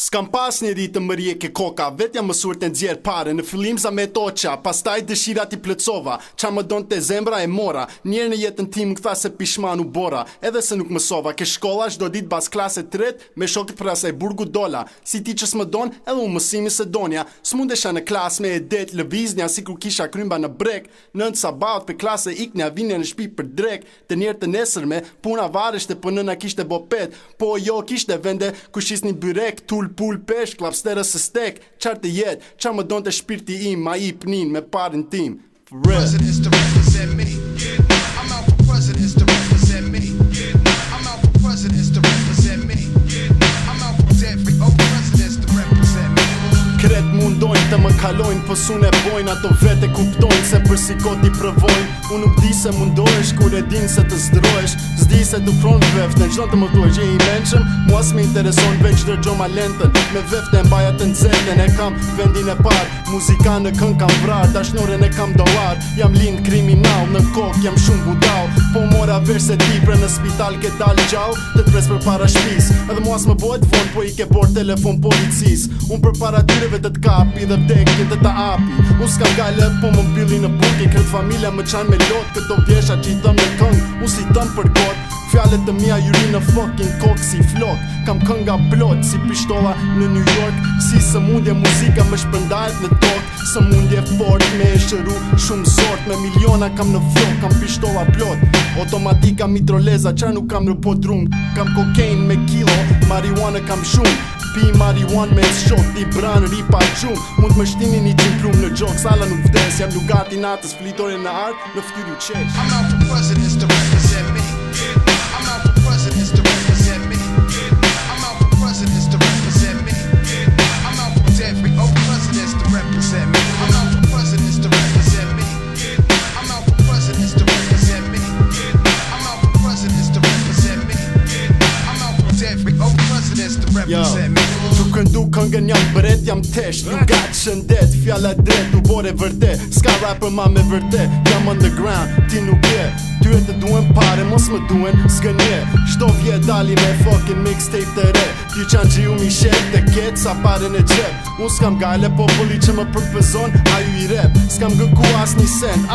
S'kam pas një ditë të mërje ke koka, vetja më surë të nxjerë pare, në fillim za me toqa, pastaj dëshirat I plëcova, qa më donë të zembra e mora, njerë në jetën tim më këtha se pishman u bora, edhe se nuk mësova, ke shkolla shdo dit bas klase tret, me shokët për asaj burgu dola, si ti që s'më donë, edhe u mësimi se donja, s'mundesha në klas me e det lëviznja, si kur kisha krymba në brek, nëndë sabat për klase iknja vinja në shpi për drek, të njerë të nesërme, puna vareshte për nëna kishte bopet, po jo kishte vende ku shisni byrek, pul pesh, klapsterës së stek, qartë të jetë, qa më donë të shpirti im, ma I pnin me parin tim. For real. Presidents to represent me. I'm out for presidents to represent me. I'm out for presidents to represent me. I'm out for every presidents to represent me. Kret mundojnë të më kalojnë, po s'unë e bojnë, ato vete kuptojnë se për si koti provojnë. Unë nuk di se mundohesh, kur e din se të zdrohesh, s'di se du pronë veft, në gjdo të më duhesh, je I menshëm, mua s'mi intereson veç dërgjo ma lentën, me vefte mbaja të nxetën, e kam vendin e par, muzika në kën kam vrar, dashnoren e kam dolar, jam lind kriminal, në kok jam shumë budal, po mora vesh se ti pre në spital ke dal gjall, të pres për para shpis, edhe mua s'më bojt von, po I ke por telefon policis, unë për para tyreve të t'kapi dhe vdekin të ta api, unë s'kam gale, po më mbylli në buki, kretë familja më qanë me lot, këto vjesha që I thëm në këng, unë si thëm për kot, fjallet të mia juri në fucking kok si flok, kam kënga plot si pishtolla në New York, si së mundje muzika më shpërndajt në tok, së mundje fort me e shëru shumë sort, me miliona kam në flok, kam pishtolla plot, automatika mitroleza, qa nuk kam në podrum, kam kokain me kilo, marijuana kam shumë, pi marijuan me shok, ti bran ripa gjumë, mund më shtini një qimplum në gjok, sala nuk vdes, jam lugati natës, flitore në art, në ftyri u qesh. I'm out for presidents to represent me. I'm out for presidents to represent me. I'm out for presidents to represent me. I'm out for every presidents to represent me. I'm out for presidents to represent me. I'm out for presidents to represent me. I'm out for presidents to represent me. I'm out for every presidents to represent me. Tu këndu këngën jam bret, jam tesh, ju gatë shëndet, fjalla dret, u bore vërtet, s'ka rapper ma me vërtet, jam underground, ti nuk je, ty e të duen pare, mos më duen, s'gënje, shto vje dali me fucking mixtape të re, ty qanë gjiu mi shek të ketë, sa pare në gjep, unë s'kam gale populli që më përpëzon, a ju I rap, s'kam gëku as një sen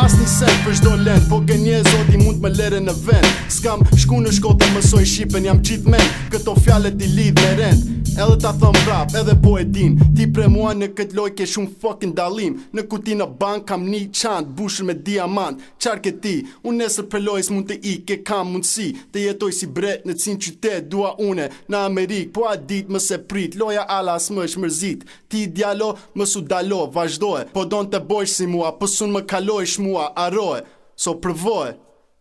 për shdo lent, po gënje zoti mund me lere në vend, s'kam shku në shkote mësoj Shqipen, jam qit men, këto fjallet I lidh me rend, edhe ta thëm rap, edhe po e din, ti pre mua në këtë loj ke shumë fucking dalim, në kuti në bank kam një qant, bushën me diamant, qarë ke ti, unë nesër për lojës mund të ke kam mundësi, të jetoj si bret në cin qytet, dua une, në Amerik, po a dit më se prit, loja ala as më shmërzit, ti djalo, më su dalo, vazhdoj, po don të bojsh si mua, po sun më kalojsh mua, aroje, so përvoj.